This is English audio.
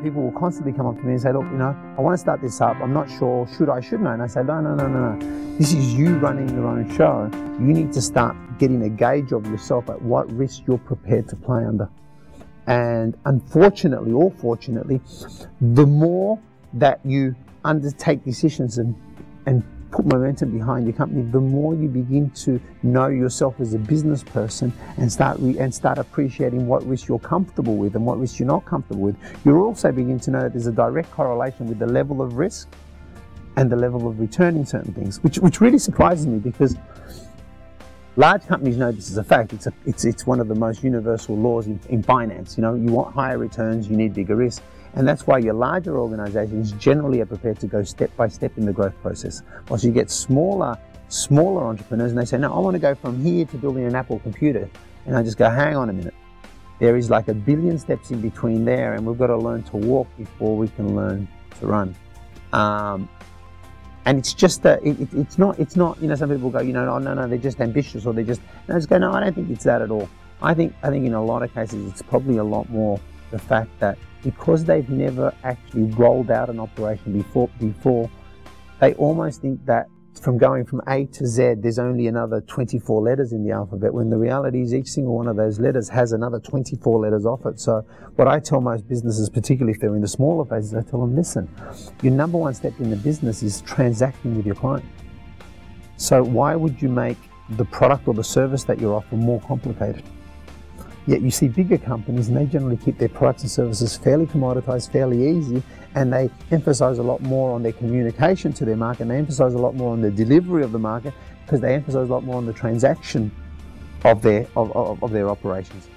people will constantly come up to me and say, look, I want to start this up. I'm not sure, shouldn't I? And I say, no. This is you running your own show. You need to start getting a gauge of yourself at what risk you're prepared to play under. And unfortunately, or fortunately, the more that you undertake decisions and put momentum behind your company, the more you begin to know yourself as a business person and start appreciating what risk you're comfortable with and what risk you're not comfortable with. You'll also begin to know that there's a direct correlation with the level of risk and the level of return in certain things, which really surprises me, because large companies know this is a fact. It's one of the most universal laws in finance. You want higher returns, you need bigger risk. And that's why your larger organizations generally are prepared to go step by step in the growth process. Whilst you get smaller entrepreneurs, and they say, no, I want to go from here to building an Apple computer. And I just go, hang on a minute. There is like a billion steps in between there, and we've got to learn to walk before we can learn to run. And it's just it's not, some people go, no, they're just ambitious, or I just go, no, I don't think it's that at all. I think in a lot of cases, it's probably a lot more the fact that because they've never actually rolled out an operation before, they almost think that from going from A to Z, there's only another 24 letters in the alphabet, when the reality is each single one of those letters has another 24 letters off it. So what I tell most businesses, particularly if they're in the smaller phases, I tell them, listen, your number one step in the business is transacting with your client. So why would you make the product or the service that you're offering more complicated? Yet you see bigger companies, and they generally keep their products and services fairly commoditized, fairly easy, and they emphasize a lot more on their communication to their market, and they emphasize a lot more on the delivery of the market, because they emphasize a lot more on the transaction of their operations.